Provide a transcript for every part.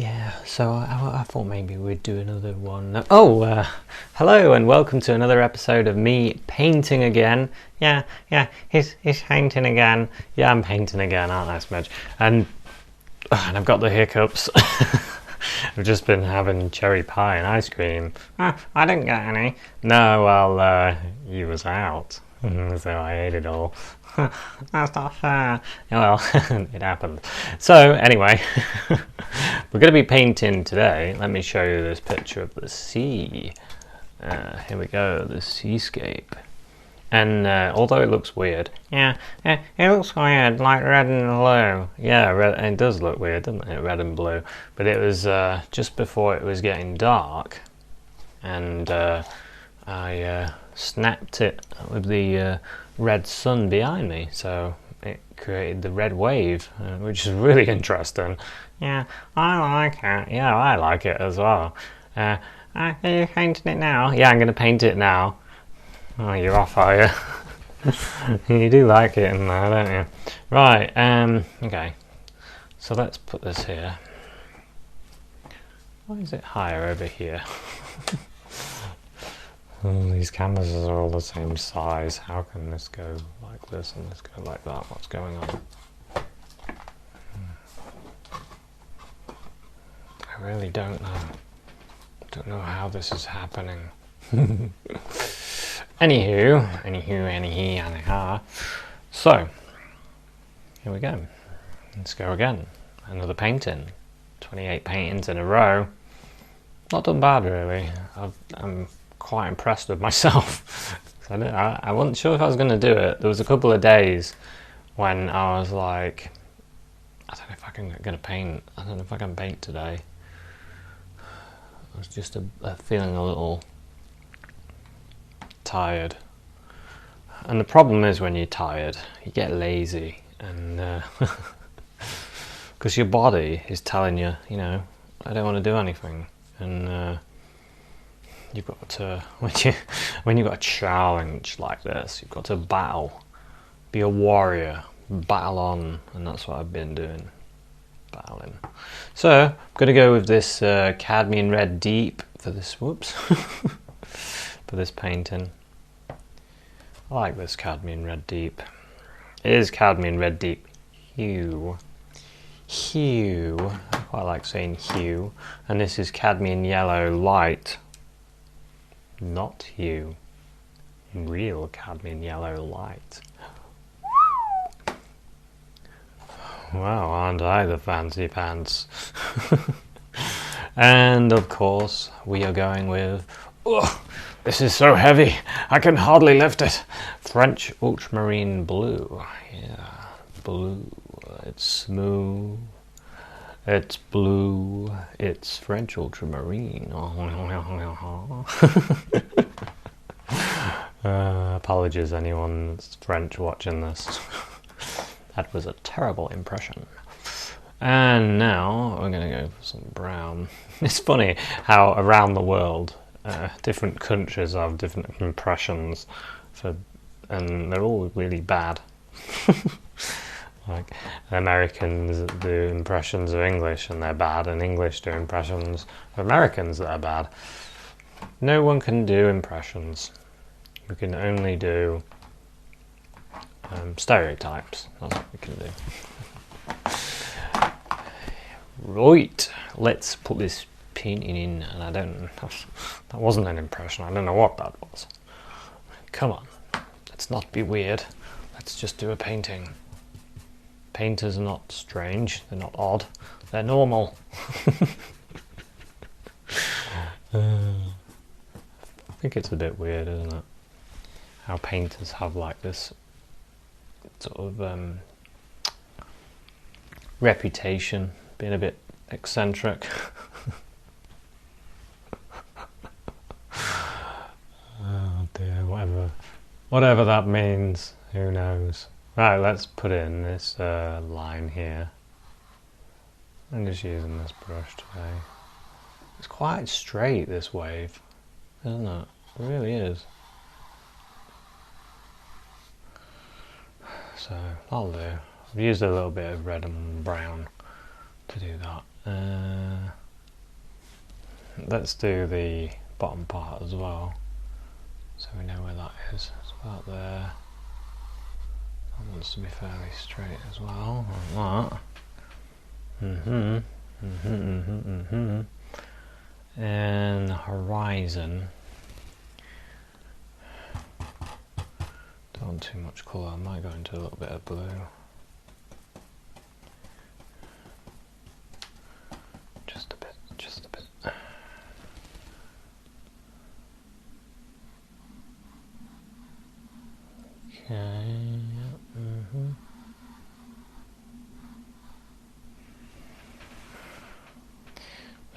Yeah, so I thought maybe we'd do another one. Oh, hello and welcome to another episode of me painting again. Yeah, he's painting again. Yeah, I'm painting again, aren't I, Smudge? And I've got the hiccups. I've just been having cherry pie and ice cream. I didn't get any. No, well, you was out, so I ate it all. That's not fair. Well, it happened. So anyway, we're going to be painting today. Let me show you this picture of the sea. Here we go, the seascape. And although it looks weird, it looks weird, like red and blue. Yeah, red, it does look weird, doesn't it? Red and blue. But it was just before it was getting dark, and I snapped it with the red sun behind me, so it created the red wave, which is really interesting. Yeah, I like it. Yeah, I like it as well. Are you painting it now? Yeah, I'm going to paint it now. Oh, you're off, are you? You do like it in there, don't you? Right, okay. So let's put this here. Why is it higher over here? These canvases are all the same size. How can this go like this and this go like that? What's going on? I really don't know. Don't know how this is happening. Anywho. So, here we go. Let's go again. Another painting. 28 paintings in a row. Not done bad, really. I'm quite impressed with myself. I wasn't sure if I was going to do it. There was a couple of days when I was like, I don't know if I'm going to paint. I don't know if I can paint today. I was just feeling a little tired. And the problem is when you're tired, you get lazy, and because your body is telling you, I don't want to do anything, and you've got to, when you've got a challenge like this, you've got to battle, be a warrior, battle on, and that's what I've been doing, battling. So I'm going to go with this Cadmium Red Deep for this. Whoops. For this painting. I like this Cadmium Red Deep. It is Cadmium Red Deep hue. I quite like saying hue. And this is Cadmium Yellow Light. Not hue. Real Cadmium Yellow Light. Wow, aren't I the fancy pants? And of course, we are going with... This is so heavy, I can hardly lift it. French Ultramarine Blue. Yeah, blue. It's smooth. It's blue. It's French Ultramarine. Apologies anyone that's French watching this. That was a terrible impression. And now we're going to go for some brown. It's funny how around the world different countries have different impressions and they're all really bad. Like Americans do impressions of English and they're bad, and English do impressions of Americans that are bad. No one can do impressions. We can only do stereotypes. That's what we can do. Right, let's put this painting in, and that wasn't an impression. I don't know what that was. Come on, let's not be weird. Let's just do a painting. Painters are not strange. They're not odd. They're normal. I think it's a bit weird, isn't it? How painters have like this sort of reputation, being a bit eccentric. Oh dear, whatever that means, who knows. Right, let's put in this line here. I'm just using this brush today. It's quite straight, this wave, isn't it? It really is. So, that'll do. I've used a little bit of red and brown to do that. Let's do the bottom part as well, so we know where that is. It's about there. That wants to be fairly straight as well, like that. And the horizon. Don't want too much colour, I might go into a little bit of blue. Just a bit, just a bit. Okay,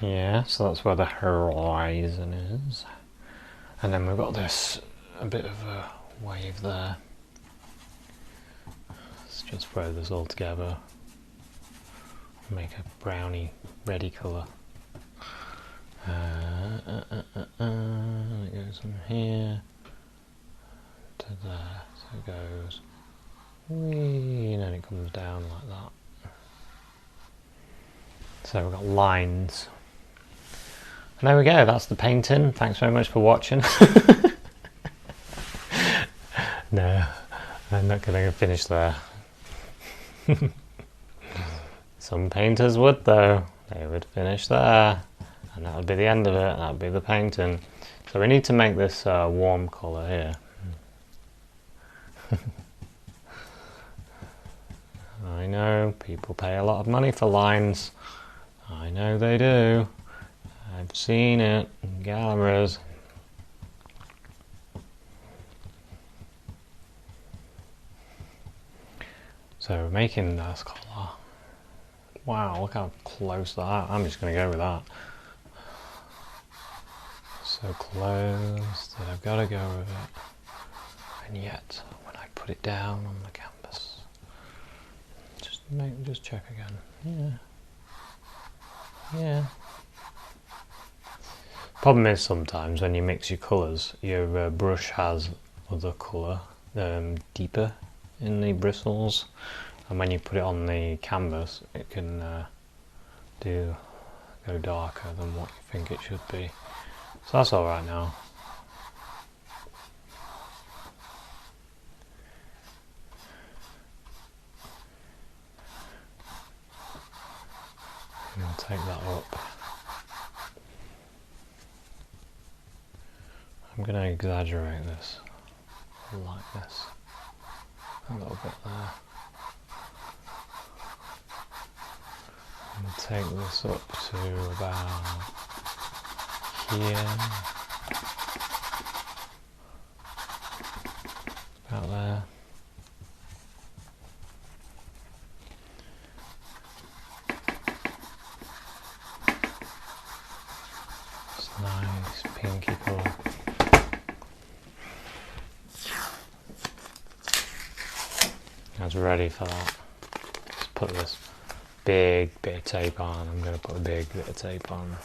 yeah, so that's where the horizon is. And then we've got this, a bit of a wave there. Let's just throw this all together. Make a browny, reddy colour. It goes from here to there, so it goes wee, and then it comes down like that. So we've got lines. And there we go, that's the painting. Thanks very much for watching. No, I'm not going to finish there. Some painters would though. They would finish there. And that would be the end of it. That would be the painting. So we need to make this warm colour here. I know, people pay a lot of money for lines. I know they do. I've seen it in galleries. So we're making this colour. Wow, look how close that. I'm just going to go with that. So close that I've got to go with it. And yet, when I put it down on the canvas, just check again. Yeah. Problem is sometimes when you mix your colours, your brush has other colour, deeper in the bristles, and when you put it on the canvas, it can go darker than what you think it should be. So that's all right now. I'm going to take that up. I'm going to exaggerate this like this. A little bit there. And take this up to about here. About there. It's a nice pinky colour. I was ready for that. Just put this big bit of tape on. I'm going to put a big bit of tape on.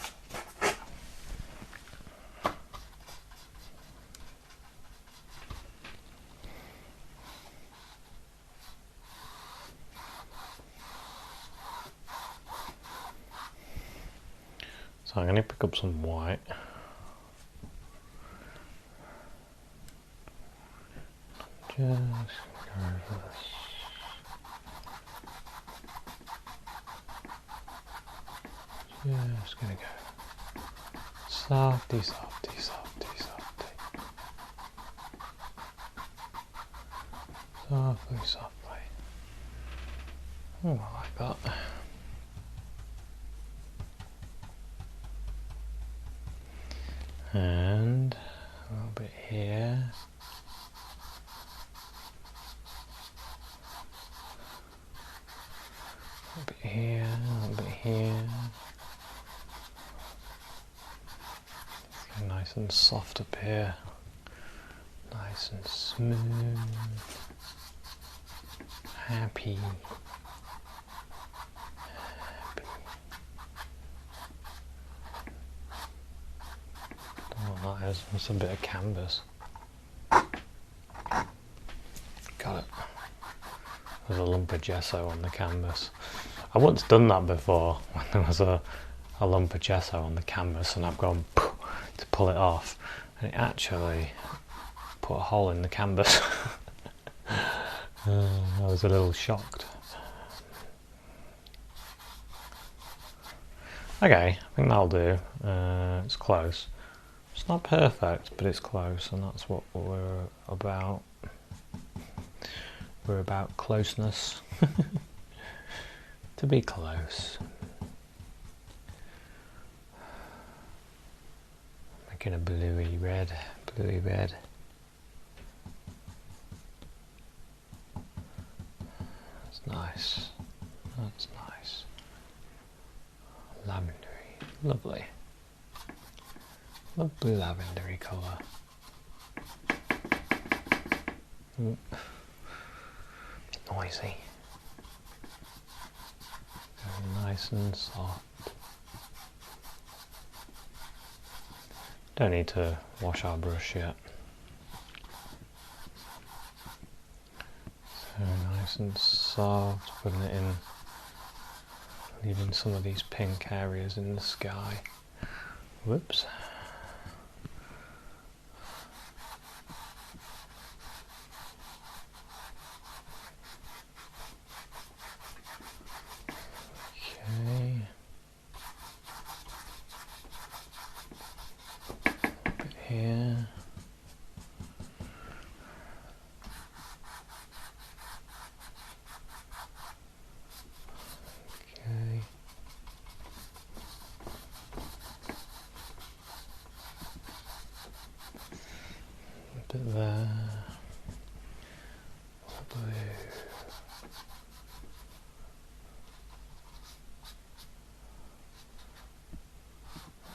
So I'm going to pick up some white. Just go over this. Just gonna go softy, softy, softy, softy. Softly, softly. Oh, I like that. And a little bit here. A little bit here, a little bit here. Nice and soft up here, nice and smooth, happy. Don't know what that is, it's a bit of canvas. Got it. There's a lump of gesso on the canvas. I once done that before when there was a lump of gesso on the canvas and I've gone to pull it off and it actually put a hole in the canvas. I was a little shocked. Okay, I think that'll do. It's close. It's not perfect, but it's close, and that's what we're about. We're about closeness. To be close. Making a bluey red. That's nice. That's nice. Lavendery. Lovely. Lovely lavendery colour. Noisy. Very nice and soft. Don't need to wash our brush yet. So nice and soft, putting it in, leaving some of these pink areas in the sky. Whoops. Okay. A bit here. Okay. A bit there. Blue.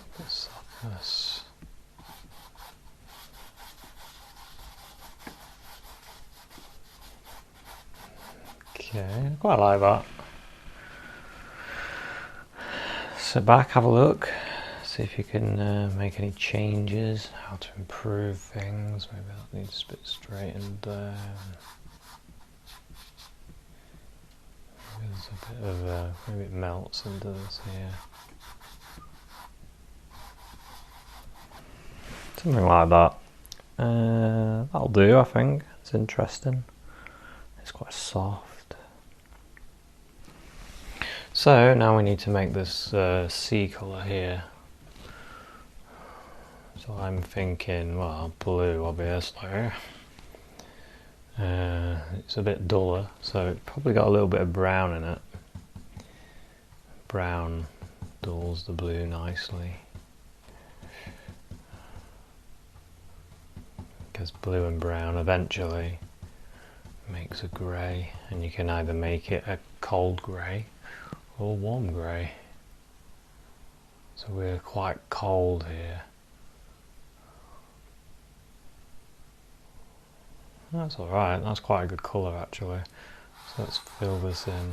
A bit softness. Okay, I quite like that. Sit back, have a look, see if you can make any changes, how to improve things. Maybe that needs a bit straightened there. Maybe there's a bit of maybe it melts into this here. Something like that. That'll do, I think. It's interesting. It's quite soft. So now we need to make this sea colour here. So I'm thinking, well, blue obviously. It's a bit duller, so it's probably got a little bit of brown in it. Brown dulls the blue nicely. Because blue and brown eventually makes a grey, and you can either make it a cold grey or warm grey. So we're quite cold here. That's alright, that's quite a good colour actually. So let's fill this in.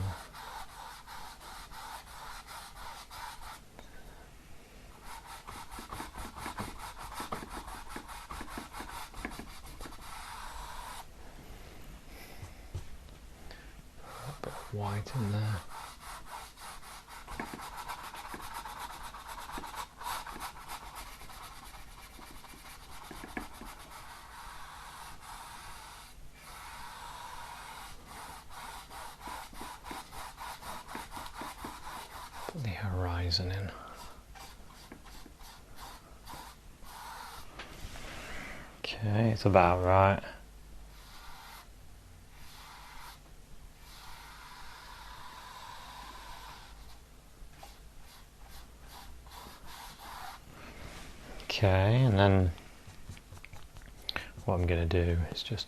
Put a bit of white in there. Put the horizon in. Okay, it's about right. Okay, and then what I'm going to do is just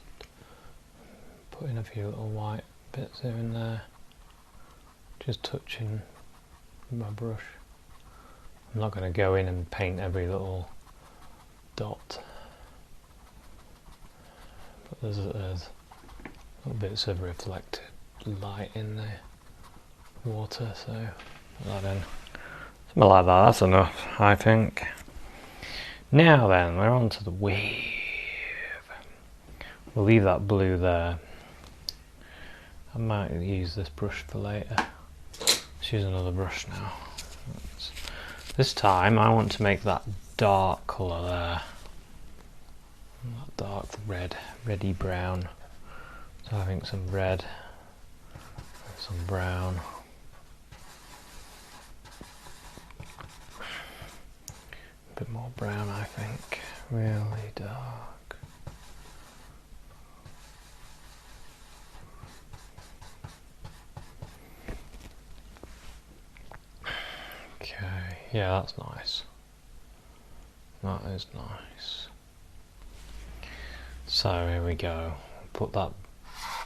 put in a few little white bits here and there, just touching my brush. I'm not going to go in and paint every little dot, but there's little bits of reflected light in the water, so put that in. Something like that, that's enough, I think. Now then, we're on to the wave. We'll leave that blue there. I might use this brush for later. Let's use another brush now. This time I want to make that dark colour there. That dark red, reddy brown. So I think some red, some brown. A bit more brown, I think. Really dark. Okay, yeah, that's nice. That is nice. So here we go. Put that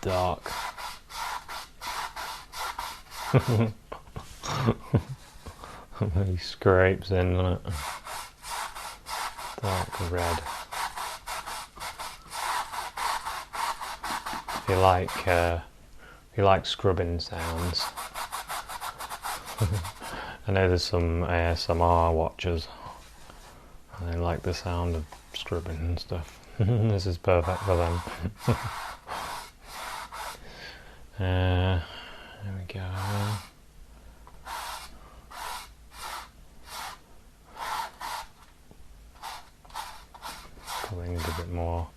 dark. He scrapes in, doesn't it? Dark red. If you like scrubbing sounds, I know there's some ASMR watchers and they like the sound of scrubbing and stuff. This is perfect for them. There we go. Probably need a bit more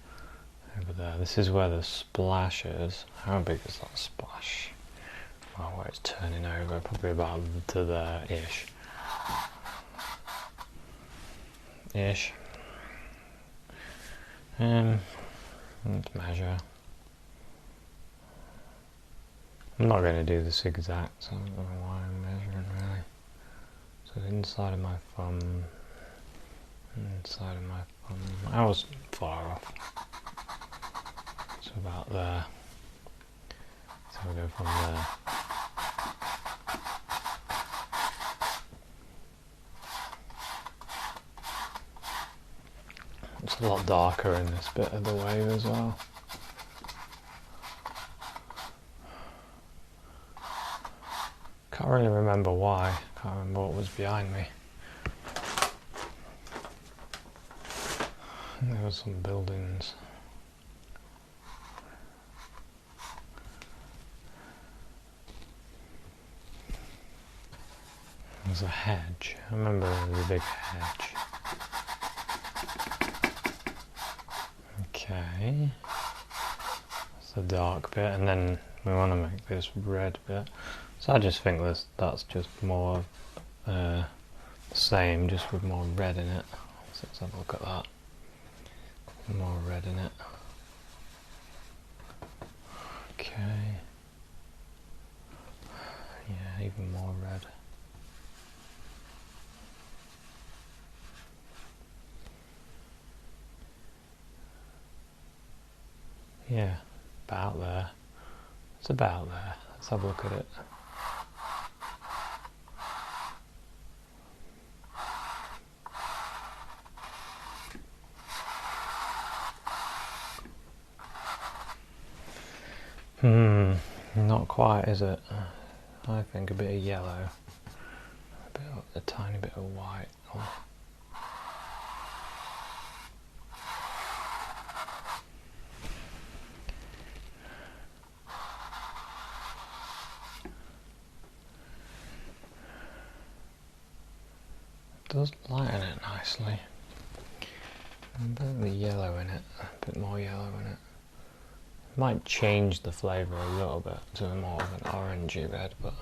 over there. This is where the splash is. How big is that splash? Well, where it's turning over, probably about to there-ish. Let's measure. I'm not going to do this exact, so I don't know why I'm measuring really. So inside of my thumb, inside of my thumb. I was far off. So about there. So we'll go from there. It's a lot darker in this bit of the wave as well. Can't really remember why. Can't remember what was behind me. There were some buildings. There's a hedge. I remember there was a big hedge. Okay. That's the dark bit, and then we want to make this red bit. So I just think that's just more the same, just with more red in it. So let's have a look at that. More red in it. Okay. Yeah, even more red. Yeah, about there. It's about there. Let's have a look at it. Not quite, is it? I think a bit of yellow, a tiny bit of white. Oh. It does lighten it nicely. A bit of the yellow in it, a bit more yellow in it. Might change the flavour a little bit to more of an orangey red, but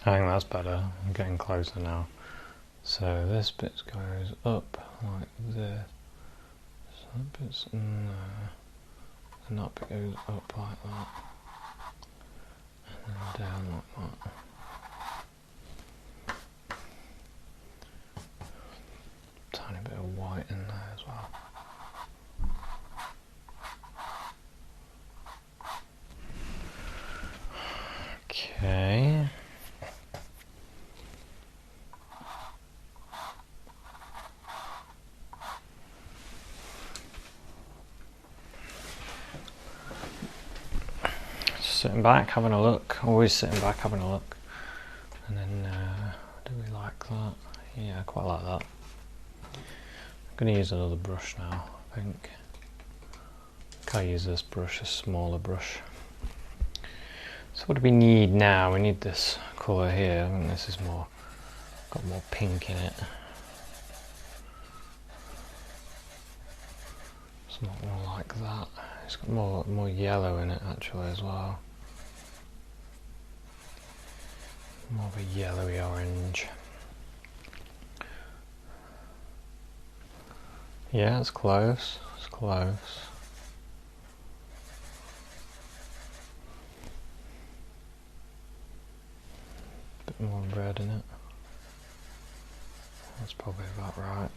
I think that's better. I'm getting closer now. So this bit goes up like this. So that bit's in there. And that bit goes up like that. And then down like that. Tiny bit of white in there as well. Okay. sitting back, having a look. Always sitting back, having a look. And then, do we like that? Yeah, I quite like that. I'm going to use another brush now, I think. I'll use this brush, a smaller brush. So what do we need now? We need this colour here. I think this is more, got more pink in it. It's not more like that. It's got more yellow in it actually as well. More of a yellowy orange. Yeah, it's close. It's close. Bit more red in it. That's probably about right.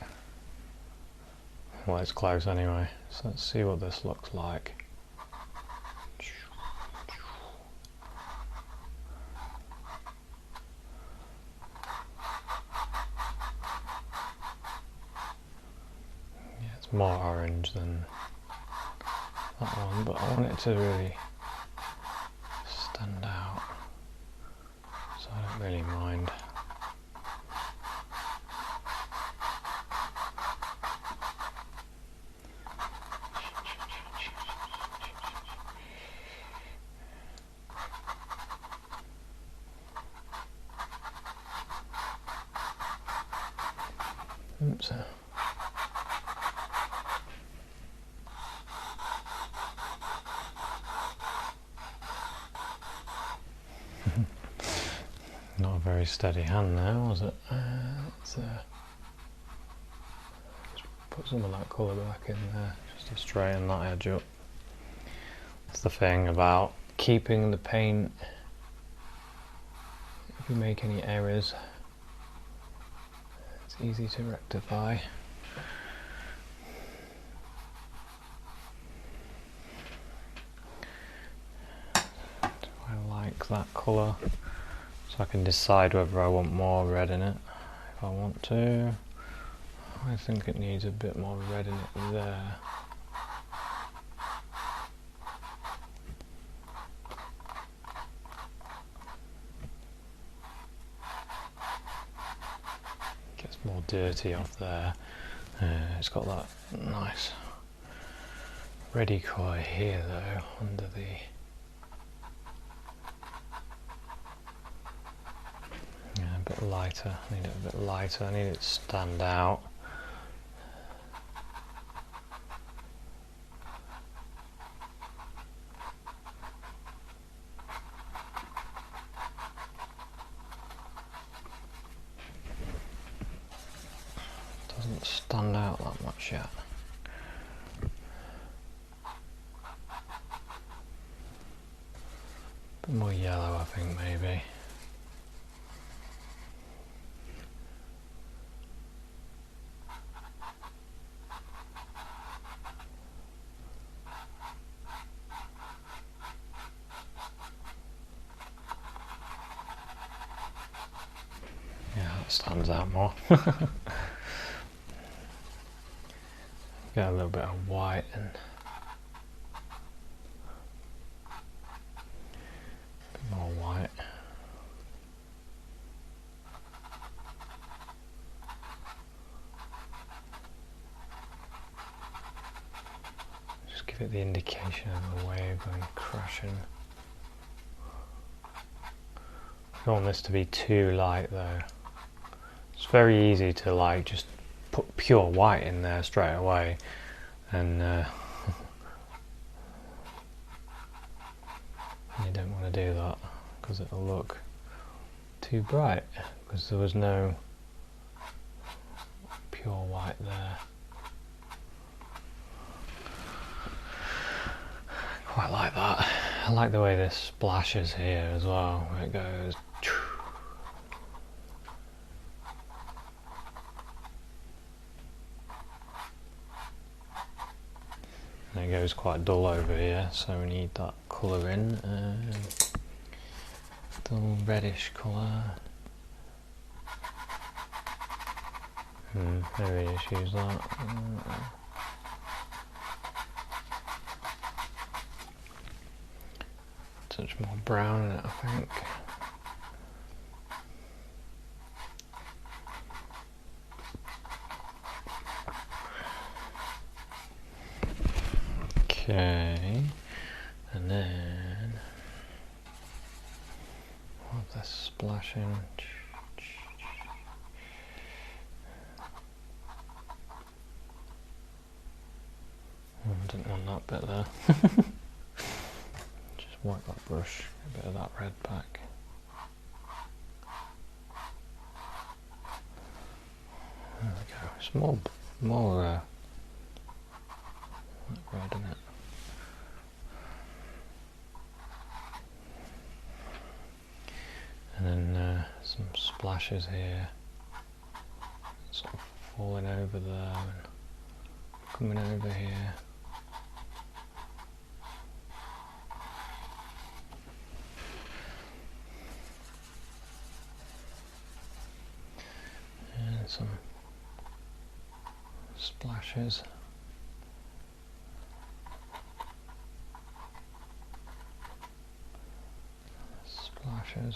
Well, it's close anyway. So let's see what this looks like. More orange than that one, but I want it to really stand out, so I don't really mind. Oops. Not a very steady hand there, was it? Let's just put some of that colour back in there, just to straighten that edge up. That's the thing about keeping the paint. If you make any errors, it's easy to rectify. I like that colour. So I can decide whether I want more red in it, if I want to. I think it needs a bit more red in it there. Gets more dirty off there. It's got that nice reddy colour here though, under the... A bit lighter, I need it a bit lighter, I need it to stand out. Doesn't stand out that much yet. A bit more yellow I think maybe. Stands out more. Get a little bit of white and a bit more white. Just give it the indication of the wave going crashing. I don't want this to be too light though. It's very easy to like just put pure white in there straight away, and you don't want to do that because it'll look too bright because there was no pure white there. Quite like that. I like the way this splashes here as well, where it goes. And it goes quite dull over here, so we need that colour in. Dull reddish colour. Maybe just use that. much more brown in it, I think. Okay, and then what's this splashing? I didn't want that bit there. Just wipe that brush, get a bit of that red back. There we go. It's more red in it. And then some splashes here, sort of falling over there and coming over here. And some splashes. Splashes.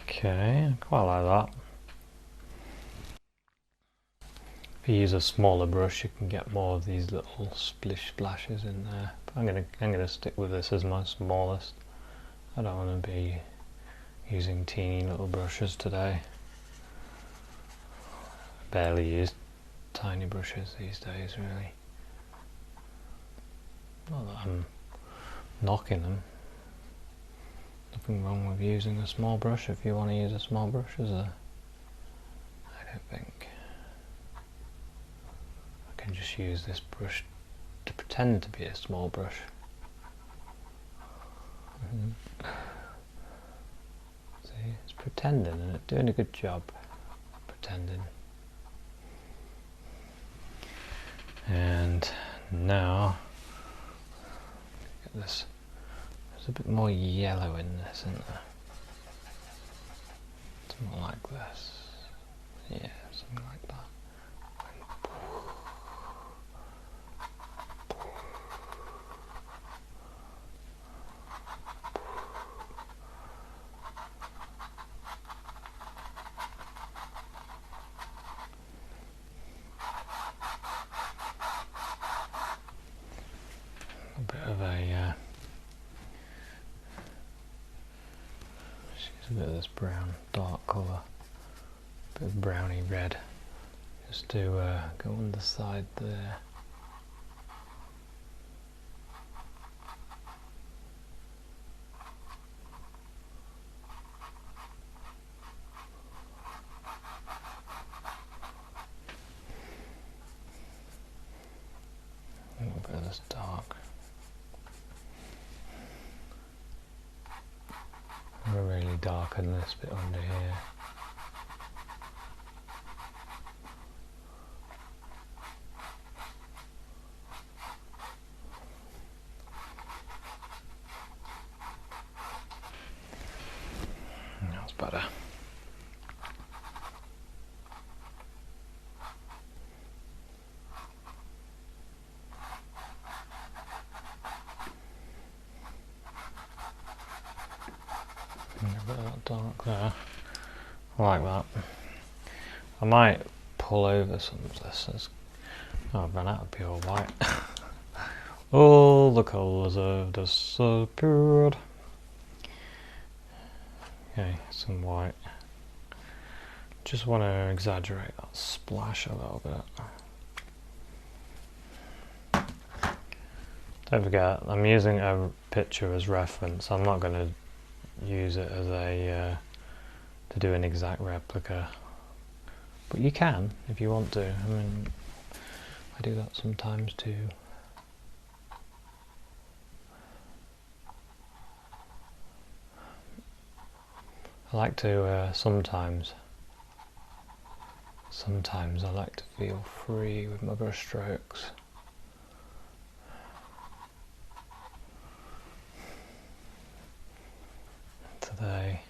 Okay, I quite like that. If you use a smaller brush, you can get more of these little splish splashes in there. But I'm gonna stick with this as my smallest. I don't want to be using teeny little brushes today. I barely use tiny brushes these days, really. Not that I'm knocking them. Nothing wrong with using a small brush if you want to use a small brush, is there? I don't think. I can just use this brush to pretend to be a small brush. See, it's pretending and it's doing a good job pretending. And now, get this. There's a bit more yellow in this, isn't there? Something like this. Yeah, something like that. A bit of a a bit of this brown dark colour, a bit of browny red, just to go on the side there. A little bit of this dark. We're really darken this bit under here. That's better. A bit of that dark there. I like that. I might pull over some of this. Oh, I've run out of pure white. All the colours have disappeared. Okay, some white. Just want to exaggerate that splash a little bit. Don't forget, I'm using a picture as reference. I'm not going to use it as a to do an exact replica, but you can if you want to. I mean, I do that sometimes too. I like to sometimes I like to feel free with my brush strokes. Today,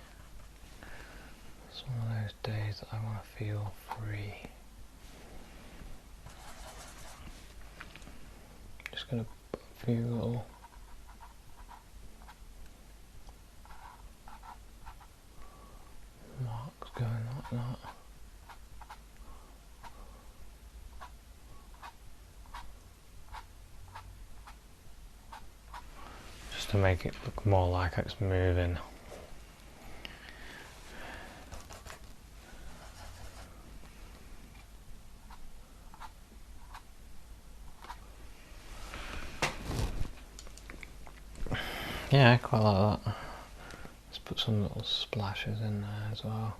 it's one of those days that I want to feel free. going to put a few little marks going like that. Just to make it look more like it's moving. Yeah, quite like that. Let's put some little splashes in there as well.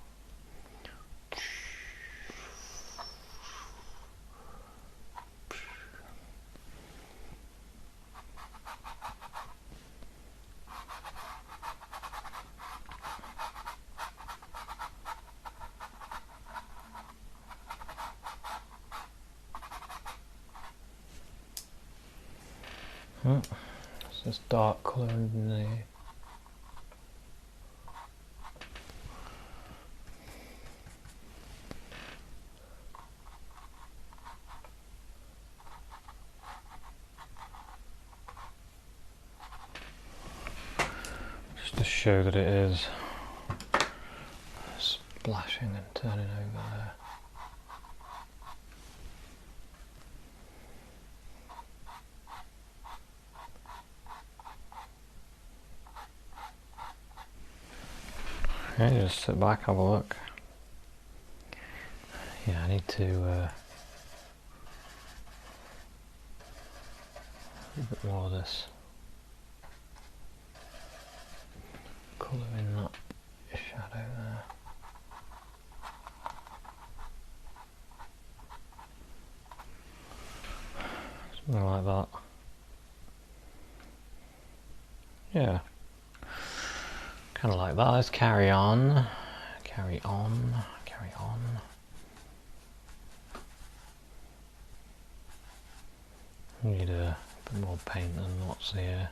It's this dark colour underneath. Just to show that it is splashing and turning over there. Okay, just sit back, have a look. Yeah, I need to a bit more of this colour in that shadow there. Something like that. Yeah. Kind of like that. Let's carry on. Carry on. Carry on. Need a bit more paint than what's here.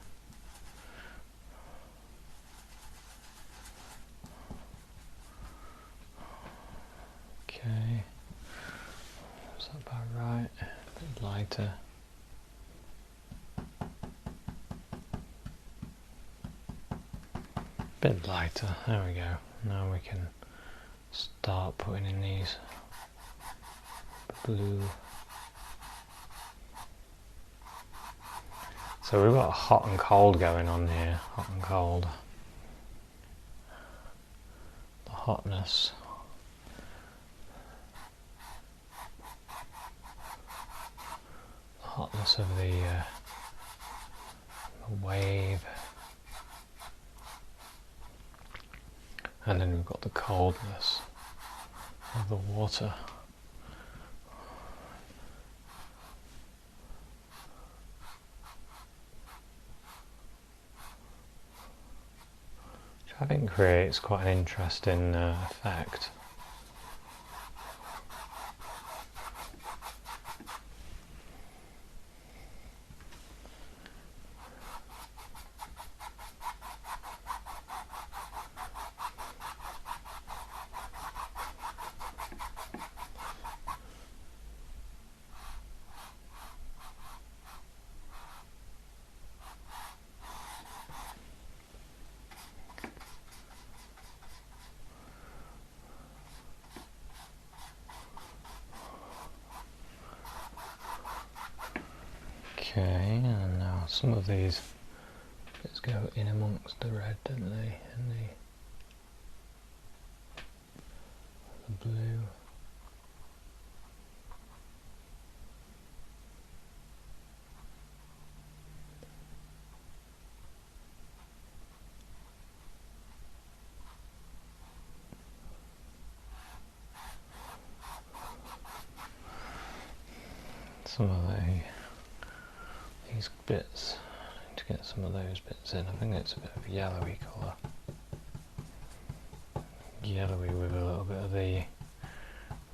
Okay. Is that about right? A bit lighter. Bit lighter, there we go. Now we can start putting in these blue. So we've got hot and cold going on here, hot and cold. The hotness. The hotness of the wave. And then we've got the coldness of the water. Which I think creates quite an interesting effect. Okay, and now some of these bits go in amongst the red, don't they? And the blue. Some of these bits, I need to get some of those bits in. I think it's a bit of yellowy colour. Yellowy with a little bit of the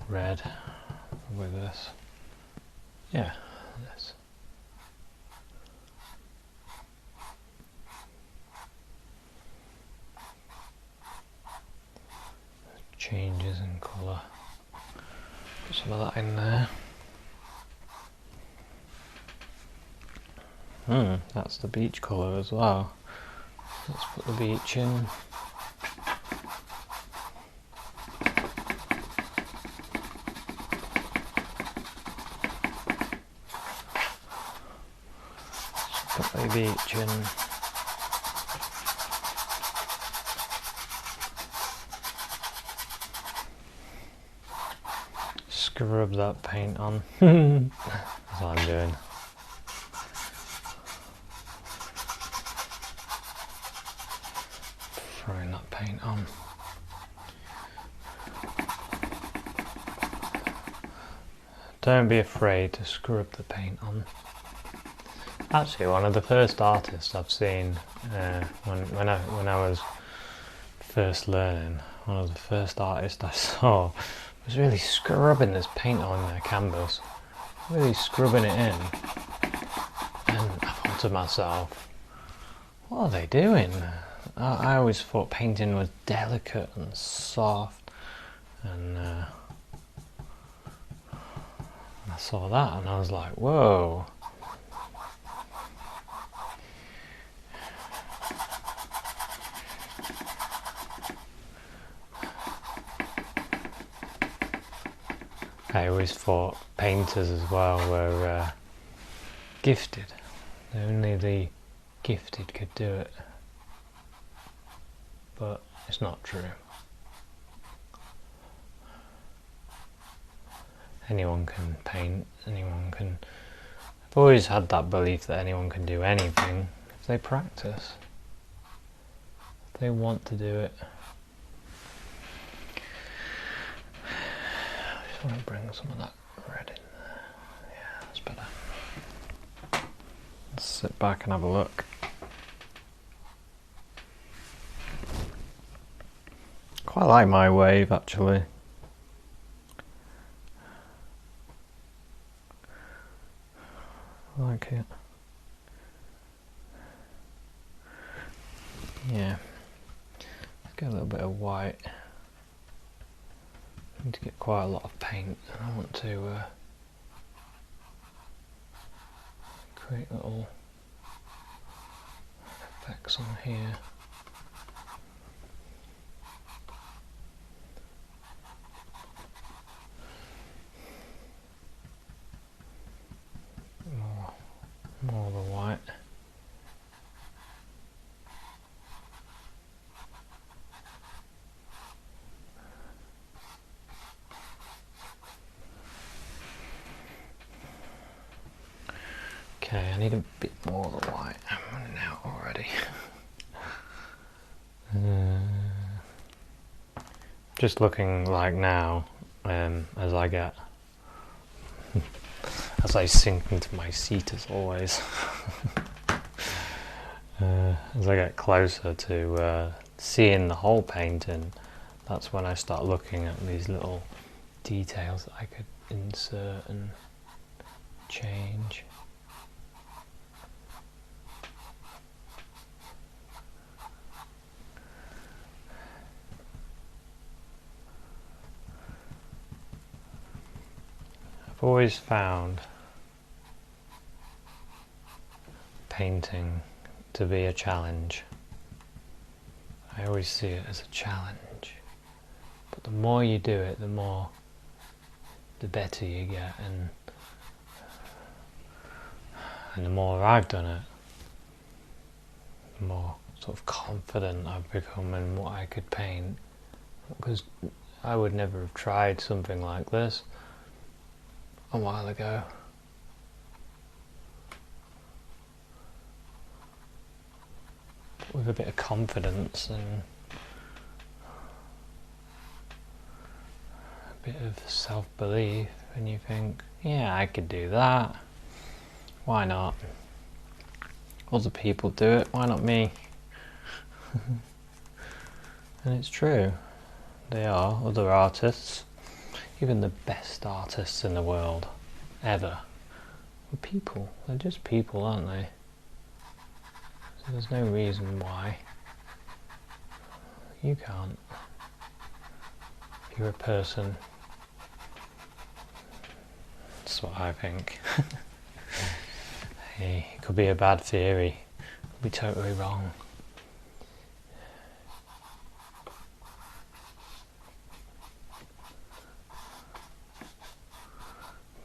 red with this. Yeah, this. Changes in colour. Put some of that in there. That's the beach colour as well. Let's put the beach in. Put the beach in. Scrub that paint on. That's what I'm doing. Throwing that paint on. Don't be afraid to scrub the paint on. Actually, one of the first artists I've seen when I was first learning, one of the first artists I saw was really scrubbing this paint on their canvas, really scrubbing it in, and I thought to myself, what are they doing? I always thought painting was delicate and soft, and I saw that and I was like, whoa. I always thought painters as well were gifted. Only the gifted could do it. But it's not true. Anyone can paint, anyone can... I've always had that belief that anyone can do anything if they practice. If they want to do it. I want to bring some of that red in there. Yeah, that's better. Let's sit back and have a look. Quite like my wave, actually. I like it. Yeah. Let's get a little bit of white. I need to get quite a lot of paint, and I want to create little effects on here. More of the white. Okay, I need a bit more of the white. I'm running out already. Just looking like now, as I get, as I sink into my seat as always, as I get closer to seeing the whole painting, that's when I start looking at these little details that I could insert and change. I've always found painting to be a challenge. I always see it as a challenge. But the more you do it, the better you get, and the more I've done it, the more sort of confident I've become in what I could paint. Because I would never have tried something like this a while ago. But with a bit of confidence and a bit of self-belief, and you think, yeah, I could do that. Why not? Other people do it, why not me? And it's true. They are other artists. Even the best artists in the world, ever, are people. They're just people, aren't they? So there's no reason why you can't. If you're a person, that's what I think. me. It could be a bad theory. Could be totally wrong.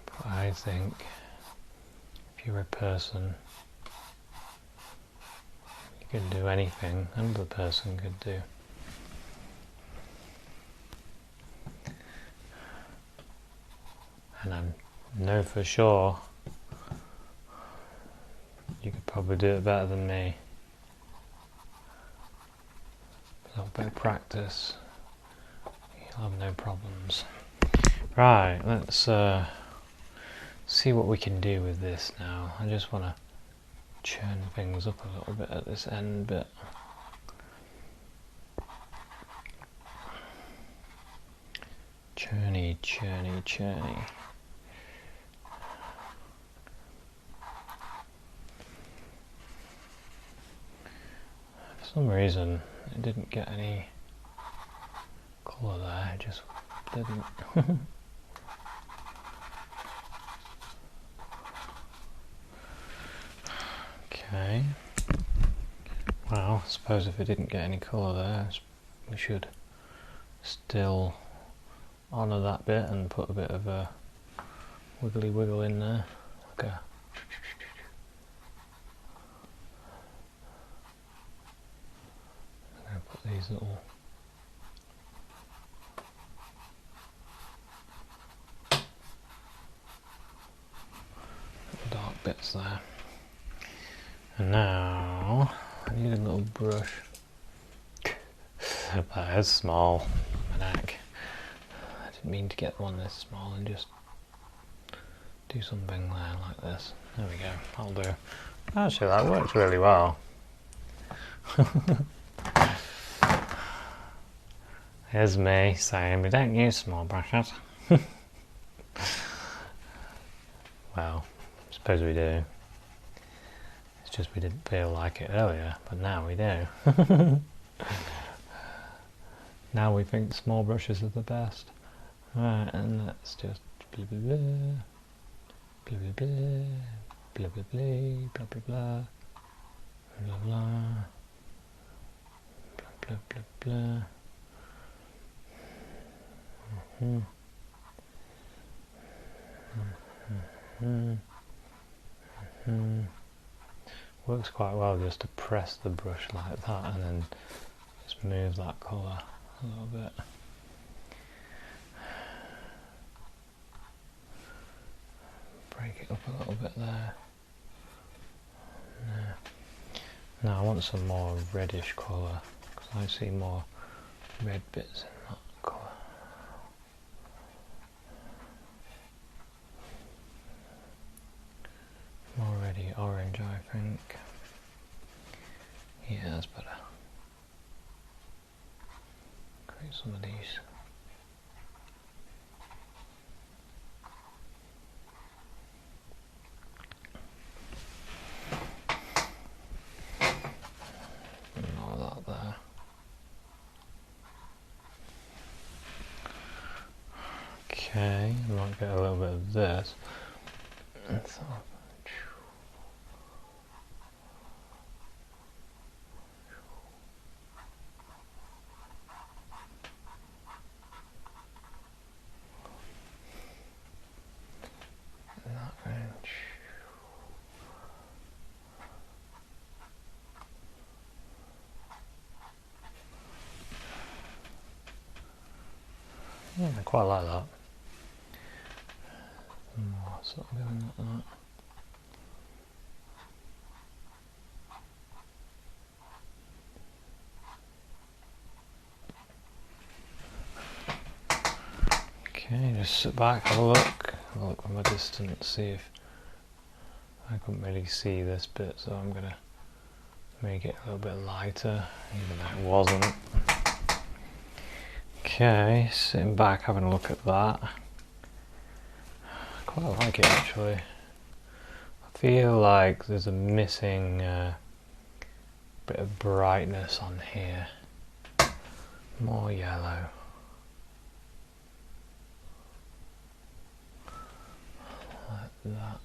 But I think if you're a person, you can do anything another person could do. And I know for sure you could probably do it better than me. With a little bit of practice, you'll have no problems. Right, let's see what we can do with this now. I just want to churn things up a little bit at this end bit. Churny, churny, churny. For some reason it didn't get any colour there, it just didn't. Okay. Well, I suppose if it didn't get any colour there, we should still honour that bit and put a bit of a wiggly wiggle in there. Okay. I'm going to put these little dark bits there. And now I need a little brush. That is small, my neck. I didn't mean to get one this small and just do something there like this. There we go, that'll do. Actually, that works really well. Here's me saying we don't use small brushes. Well, I suppose we do. It's just we didn't feel like it earlier, but now we do. Now we think small brushes are the best. Right, and let's just blah blah blah, blah blah blah, blah blah blah, blah blah blah, blah blah blah, blah blah blah. Works quite well just to press the brush like that and then just move that colour a little bit. Break it up a little bit there. Now I want some more reddish colour because I see more red bits in that colour. More reddy orange, I think. Yeah, that's better. Create some of these. All that there. Okay, I might get a little bit of this. So, yeah, I quite like that. More sort of going like that. Okay, just sit back, have a look from a distance, see if I couldn't really see this bit, so I'm gonna make it a little bit lighter, even though it wasn't. Okay, sitting back, having a look at that. I quite like it actually. I feel like there's a missing bit of brightness on here. More yellow. Like that.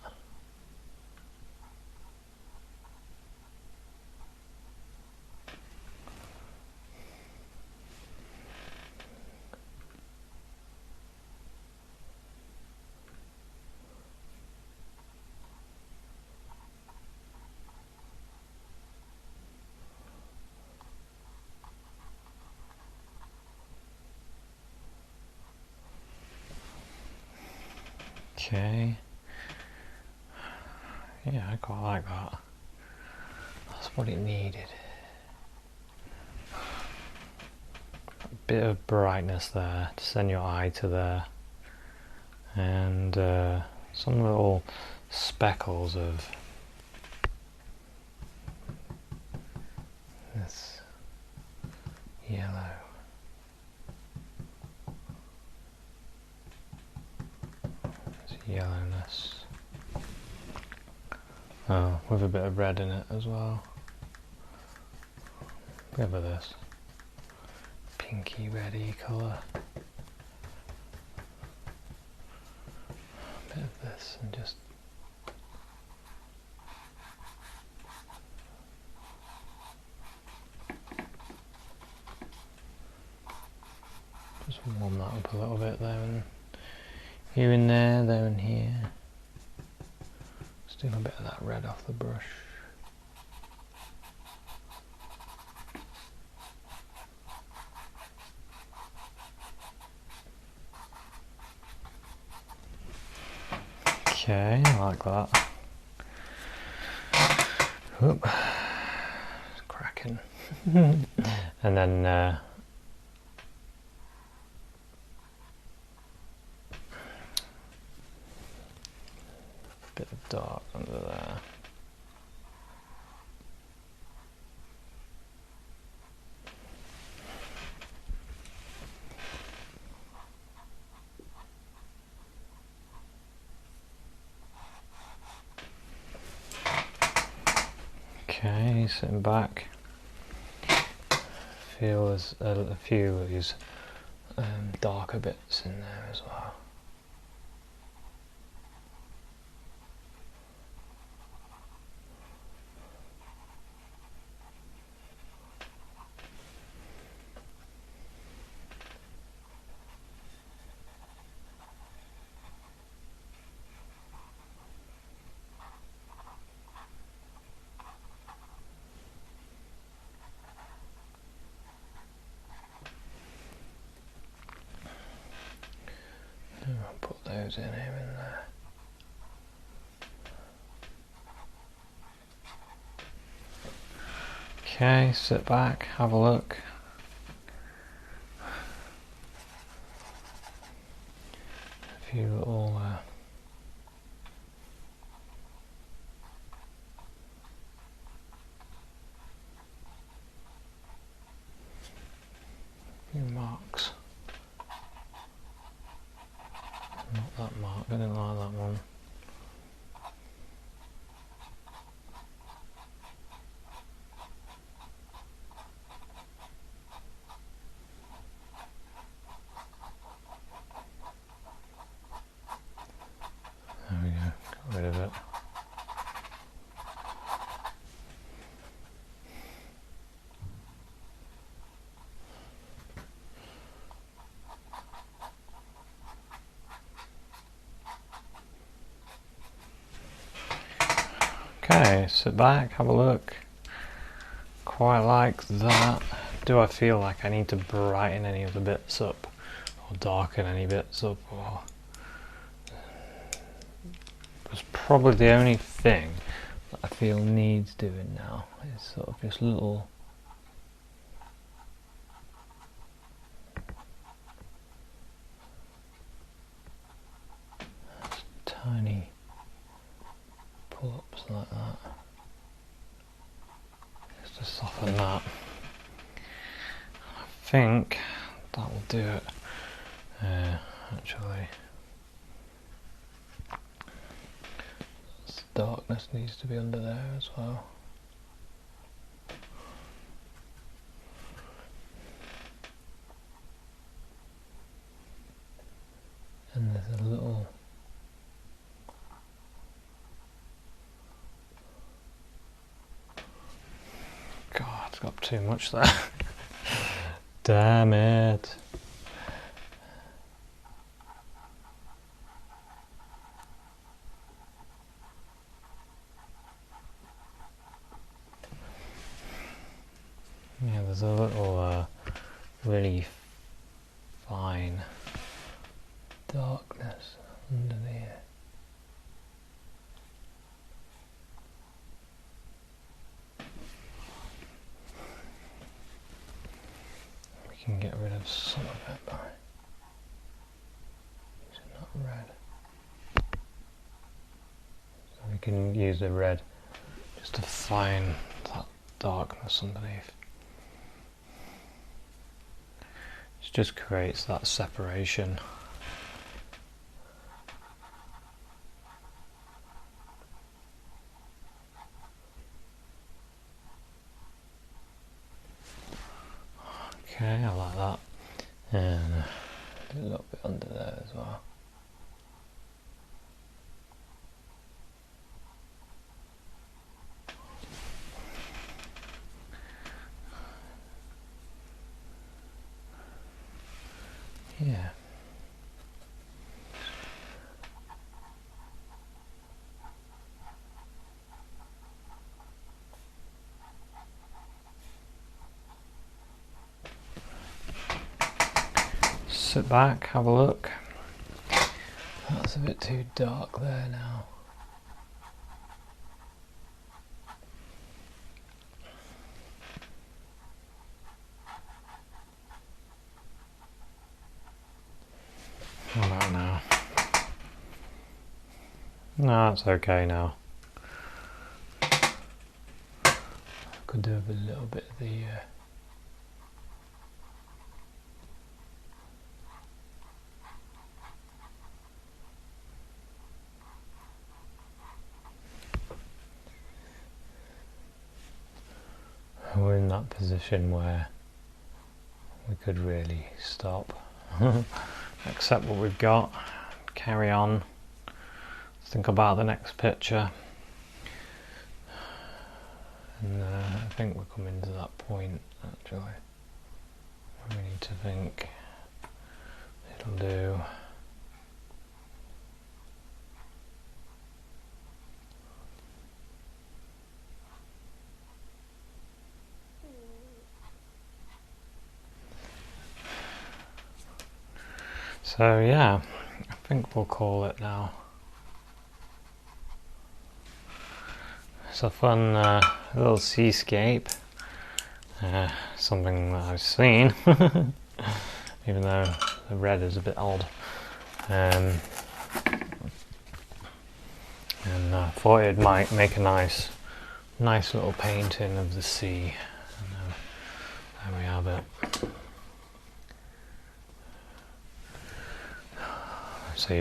Okay. Yeah, I quite like that. That's what it needed. A bit of brightness there to send your eye to there. And some little speckles of this yellow. This yellowness. Oh, with a bit of red in it as well. Look at this. Pinky reddy colour. A bit of this and just warm that up a little bit there and here and there and here. Steal a bit of that red off the brush. Okay, I like that. Oop. It's cracking. And then bit of dark under there. Okay, sitting back. Feel there's a few of these darker bits in there as well. I'll put those in here and there. Okay, sit back, have a look. A few little few marks. Not that mark, I didn't like that one. There we go, got rid of it. Okay, sit back, have a look. Quite like that. Do I feel like I need to brighten any of the bits up or darken any bits up? Or that's probably the only thing that I feel needs doing now is sort of this little tiny pull-ups like that, just to soften that. I think that will do it. Actually, darkness needs to be under there as well. And there's a little God, it's got too much there. Damn it. Yeah, there's a little really fine darkness under here. can get rid of some of it by using that red. So we can use the red just to find that darkness underneath. It just creates that separation. Okay, I like that. And do a little bit under there as well. Yeah. Sit back, have a look. That's a bit too dark there now. What about now? No, it's okay now. Could do with a little bit of the we're in that position where we could really stop, accept what we've got, carry on, think about the next picture, and I think we're coming to that point actually where we need to think it'll do. So yeah, I think we'll call it now. It's a fun little seascape, something that I've seen, even though the red is a bit odd. And I thought it might make a nice little painting of the sea. And there we have it. So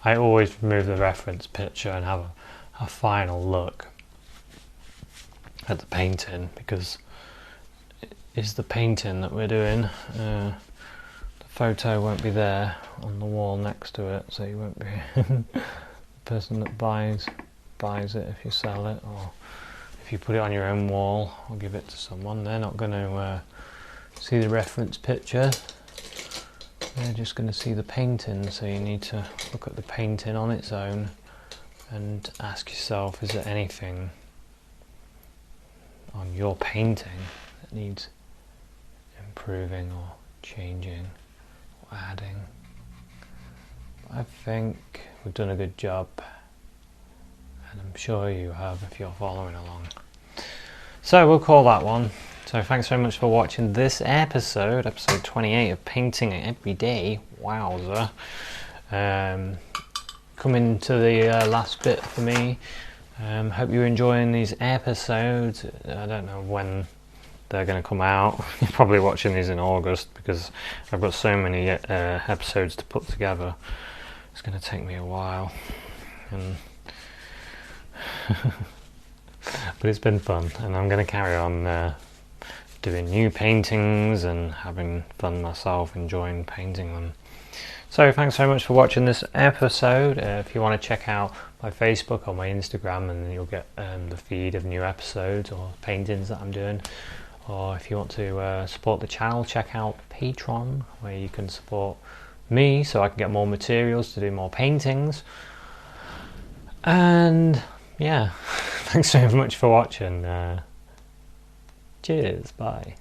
I always remove the reference picture and have a final look at the painting, because it's the painting that we're doing. The photo won't be there on the wall next to it, so you won't be the person that buys it if you sell it, or if you put it on your own wall or give it to someone. They're not going to see the reference picture. They're just going to see the painting, so you need to look at the painting on its own and ask yourself, is there anything on your painting that needs improving or changing or adding? I think we've done a good job, and I'm sure you have if you're following along. So we'll call that one. So thanks very much for watching this episode 28 of Painting Every Day. Wowza. Coming to the last bit for me. Hope you're enjoying these episodes. I don't know when they're going to come out. You're probably watching these in August, because I've got so many episodes to put together. It's going to take me a while. But it's been fun, and I'm going to carry on doing new paintings and having fun myself, enjoying painting them. So thanks very much for watching this episode. If you want to check out my Facebook or my Instagram, and you'll get the feed of new episodes or paintings that I'm doing. Or if you want to support the channel, check out Patreon, where you can support me so I can get more materials to do more paintings. And yeah, thanks very much for watching. Cheers, bye.